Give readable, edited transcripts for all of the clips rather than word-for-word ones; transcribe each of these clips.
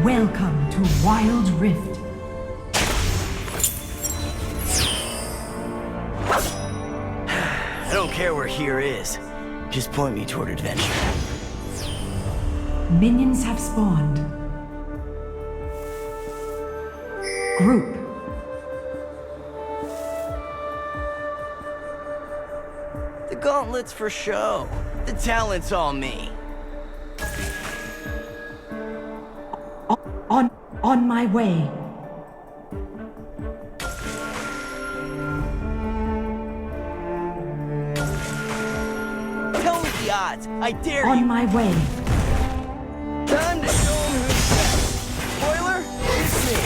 Welcome to Wild Rift. I don't care where here is. Just point me toward adventure. Minions have spawned. Group. The gauntlet's for show. The talent's all me. On my way. Tell me the odds. I dare you. On my way. Time to show 'em who's best. Spoiler, it's me.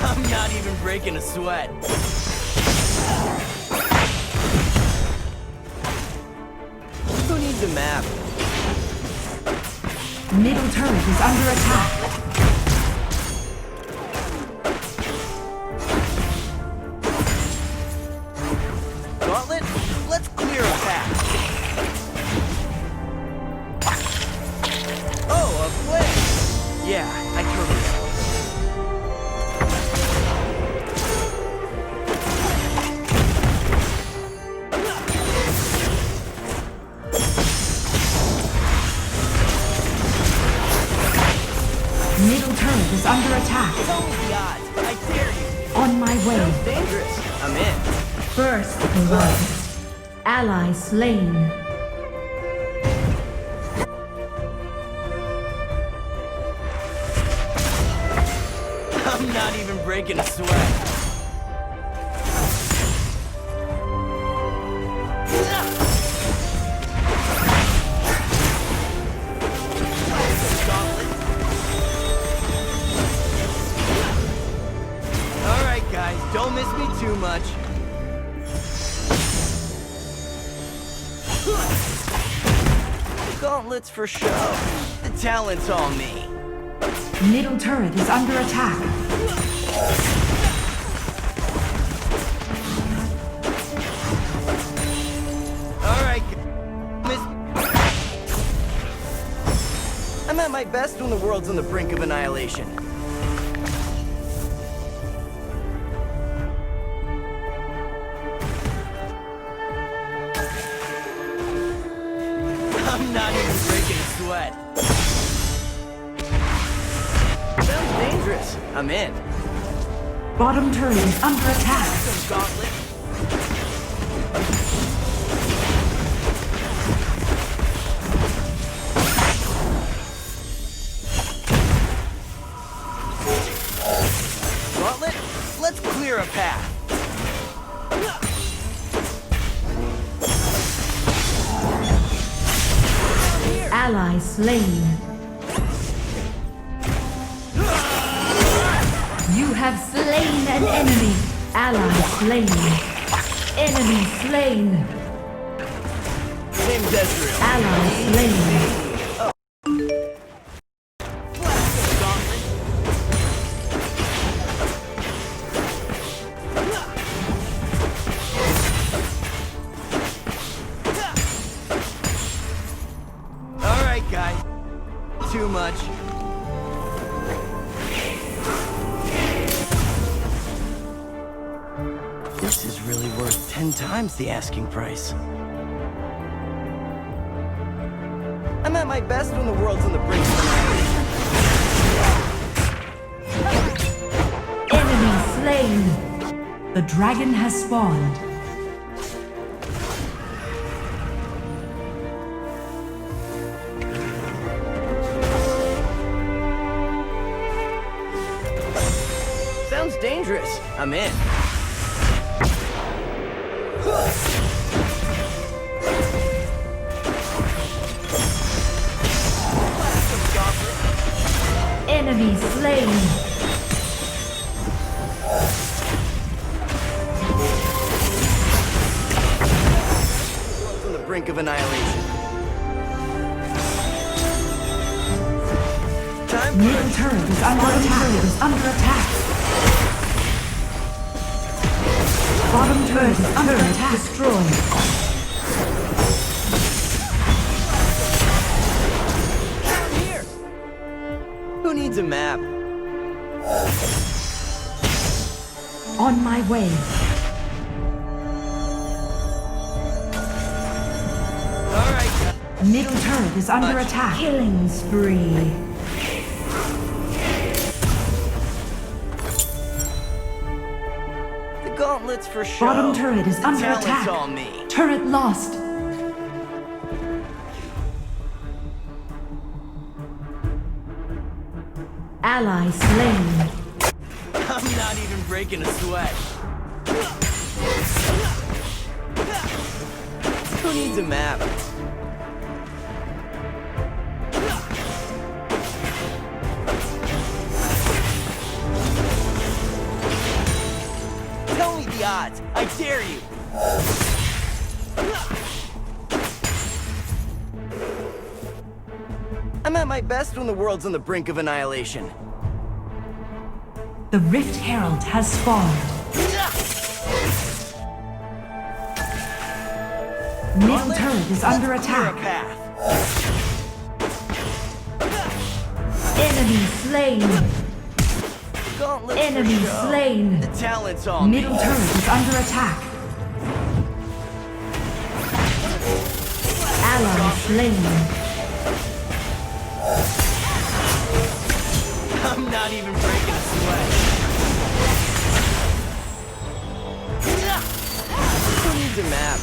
I'm not even breaking a sweat. Who needs a map? Middle turret is under attack. Gauntlet, let's clear a path. Oh, a flame. Yeah, I totally know. Middle turret is under attack. Tell me the odds. I dare you. On my way. Sounds dangerous. I'm in. First blood. Ally slain. I'm not even breaking a sweat. All right, guys, don't miss me too much. Gauntlets for show. The talent's all me. Middle turret is under attack. All right, miss. I'm at my best when the world's on the brink of annihilation. I'm not even breaking a sweat. Sounds dangerous. I'm in. Bottom turret is under attack. Some gauntlet. Gauntlet, let's clear a path. Ally slain. You have slain an enemy. Ally slain. Enemy slain. Name's Ezreal. Ally slain. All right, guys. Too much. This is really worth 10 times the asking price. I'm at my best when the world's on the brink of annihilation. Enemy slain. The dragon has spawned. Sounds dangerous. I'm in. Enemy slain. On the brink of annihilation. Time for Middle turret is under attack. Is under attack. Bottom turret is under attack. Destroyed. Here. Who needs a map? On my way. All right. Middle turret is under attack. Killing spree. The gauntlet's for show. Bottom turret is The under talent's attack. all me. Turret lost. Ally slain. I'm not even breaking a sweat. Who needs a map? Tell me the odds. I dare you. I'm at my best when the world's on the brink of annihilation. The Rift Herald has spawned. Middle turret is under Clear a attack. path. Enemy slain. Gauntlet's for Enemy show. slain. The talent's all me. Middle turret is under attack. Ally slain. I'm not even breaking a sweat. Who needs a map?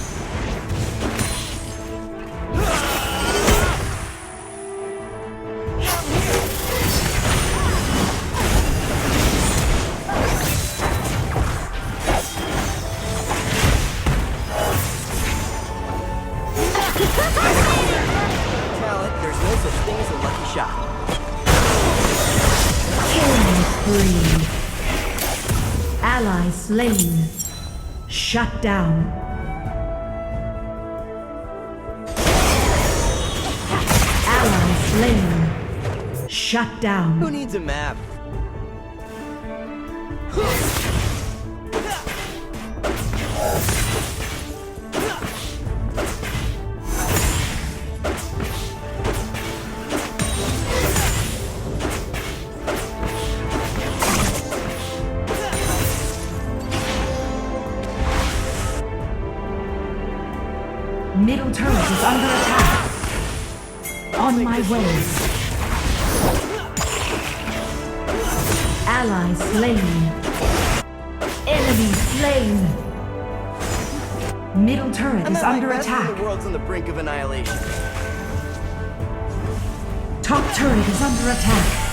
Talent, there's no such thing as a lucky shot. Killing spree. Ally slain. Shut down. Ally slain. Shut down. Who needs a map? Middle turret is under attack. On my way. Ally slain. Enemy slain. Middle turret I'm is at my under best when attack. the world's on the brink of annihilation. Top turret is under attack.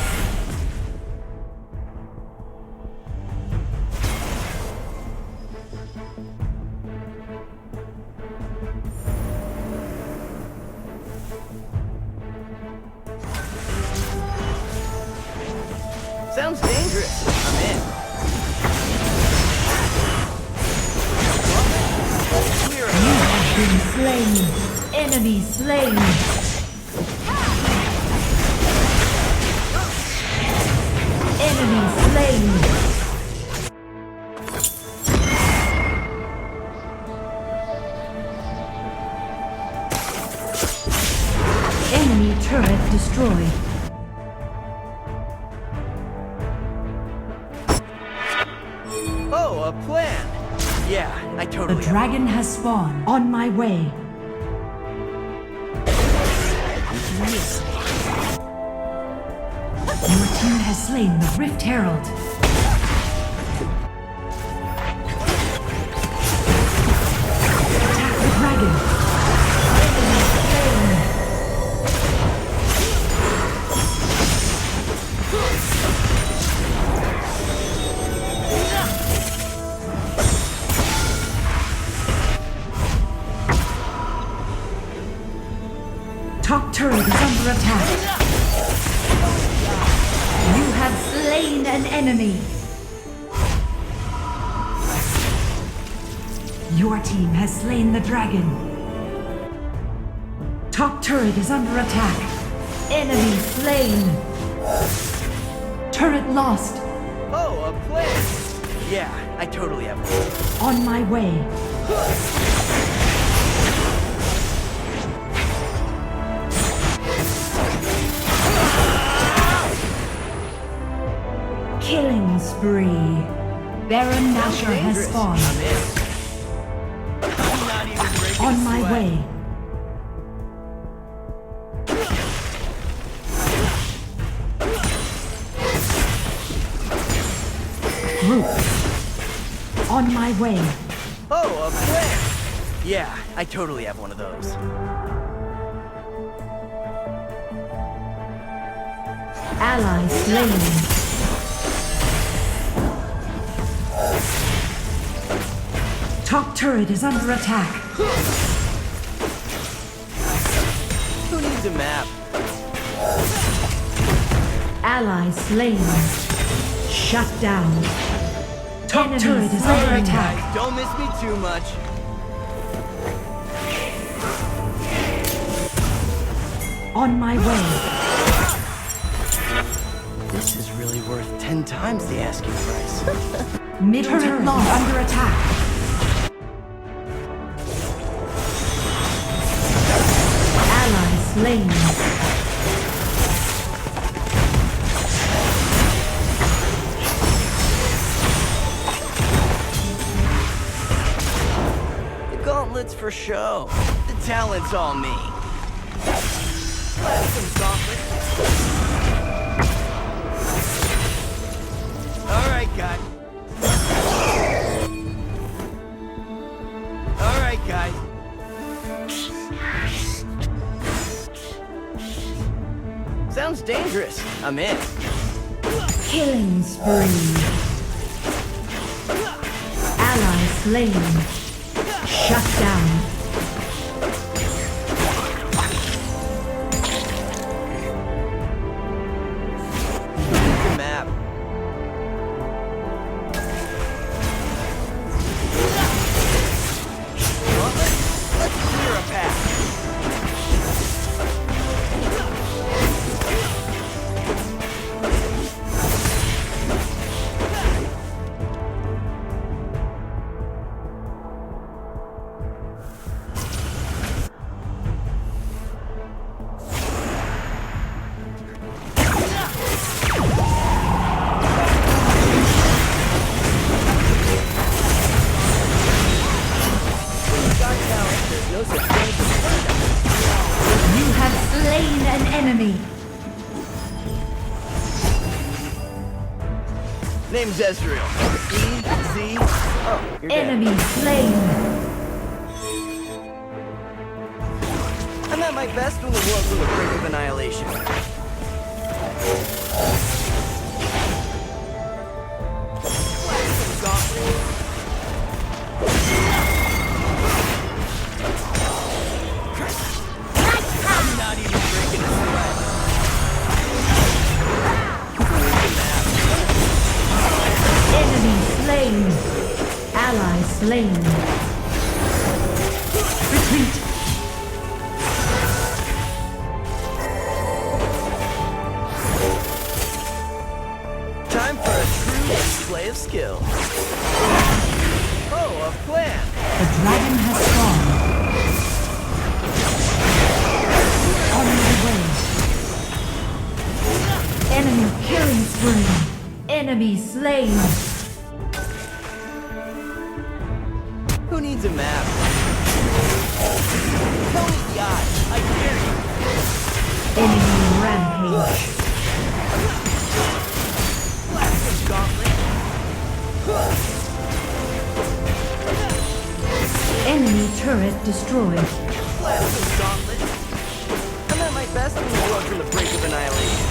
Sounds dangerous. I'm in. Clear a You have been slain. Enemy slain. Enemy slain. Enemy turret destroyed. Oh, a plan. Yeah, I The totally have dragon has spawned. On my way. Your team has slain the Rift Herald. Attack the dragon. Enemy slain. Top turret is under attack. You have slain an enemy. Your team has slain the dragon. Top turret is under attack. Enemy slain. Turret lost. Oh, a plan. Yeah, I totally have one. On my way. Killing spree. Baron Nashor has spawned. I'm in. I'm not even breaking On a my sweat. way. Group. On my way. Oh, a plan! Yeah, I totally have one of those. Ally slain. Top turret is under attack. Who needs a map? Ally slain. Shut down. Top turret is under Alright, attack. guys, don't miss me too much. On my way. This is really worth 10 times the asking price. Middle turret is under attack. Ally slain. The gauntlet's for show. The talent's all me. Blast them softly. Alright, guys. Alright, guys. Sounds dangerous. I'm in. Killing spree. Ally slain. Shut down. The map. Well, let's clear a path. No such thing as You have slain an enemy. Name's Ezreal. E-Z. Oh, you're dead. Enemy slain. I'm at my best when the world's on the brink of annihilation. Blast them softly. I'm not even breaking a sweat. Enemy slain. Ally slain. Retreat. Time for a true display of skill. Oh, a plan. The dragon has spawned. On my way. Enemy killing spree. Enemy slain. Who needs a map? Tell me the odds. I dare you. Enemy rampage. Blast them gauntlet. Enemy turret destroyed. Blast them gauntlet. I'm at my best when the world's on the brink of annihilation.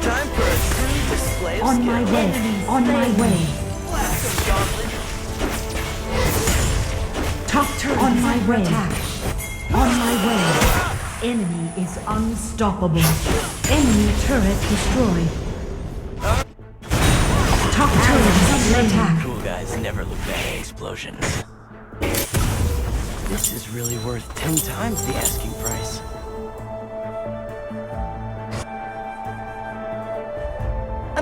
Time for a true display of On skill. my way. On my way. Blast them gauntlet. Top turret on my way. On my way. Enemy is unstoppable. Enemy turret destroyed. Top turret is under attack. Cool guys never look back at explosions. This is really worth 10 times the asking price.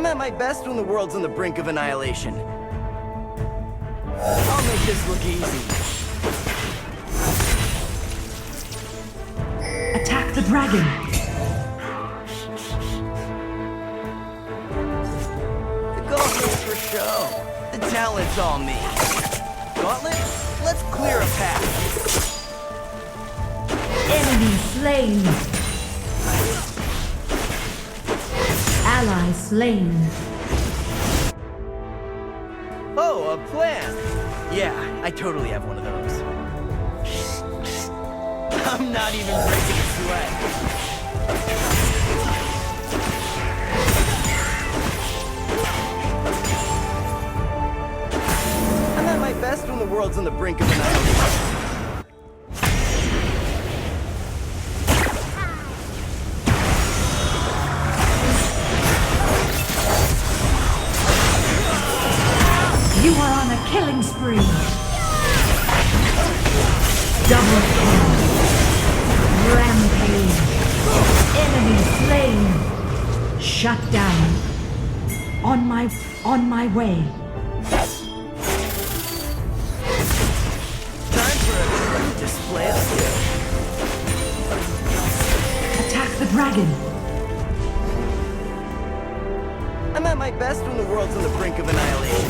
I'm at my best when the world's on the brink of annihilation. I'll make this look easy. Attack the dragon. The gauntlet's for show. The talent's all me. Gauntlet, let's clear a path. Enemy slain. Ally slain. Oh, a plan. Yeah, I totally have one of those. I'm not even breaking a sweat. I'm at my best when the world's on the brink of annihilation. You are on a killing spree. Double kill. Rampage. Enemy slain. Shut down. On my way. Time for a true display of skill. Attack the dragon. I'm at my best when the world's on the brink of annihilation.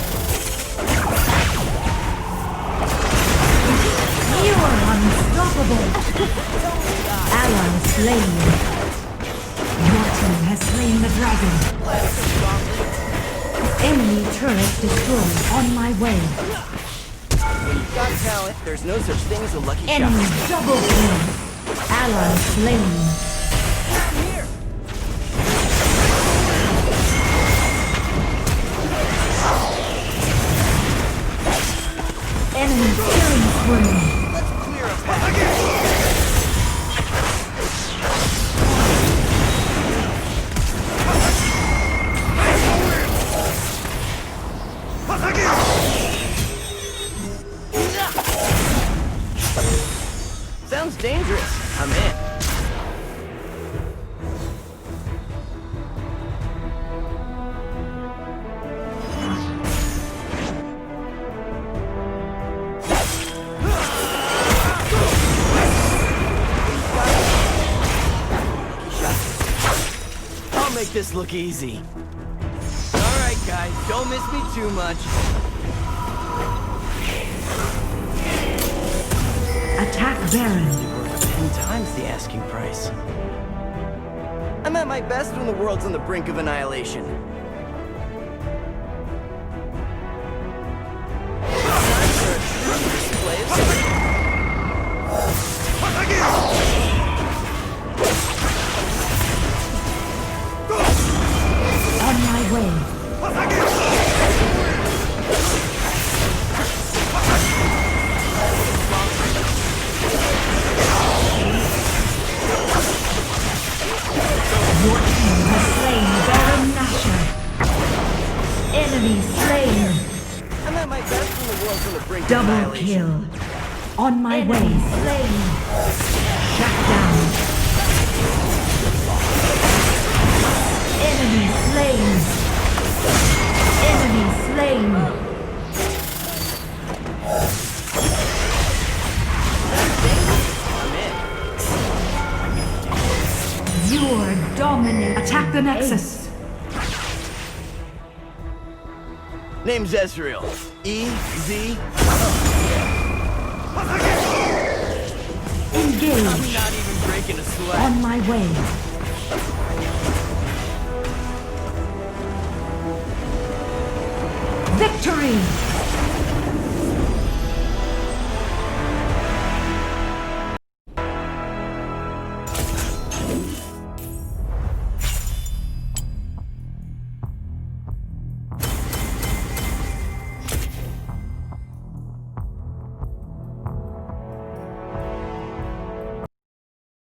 You are unstoppable. Ally slain. Your team has slain the dragon. Enemy turret destroyed. On my way. When you've got talent, there's no such thing as a lucky Enemy shot. double kill. Ally slain. Here. Enemy killing spree. Let's clear a path. Sounds dangerous. I'm in. I'll make this look easy. All right, guys, don't miss me too much. Attack Baron. Worth 10 times the asking price. I'm at my best when the world's on the brink of annihilation. Time for a true display of skill. On my way. Your team has slain Baron Nashor. Enemy slain. I'm at my best when the world's on the brink of Double annihilation. kill. On my way. Slain. Shut down. Enemy slain. Enemy slain. I'm in. You're dominant. Attack the Nexus. Name's Ezreal. E-Z. Engage. I'm not even breaking a sweat. On my way. Victory!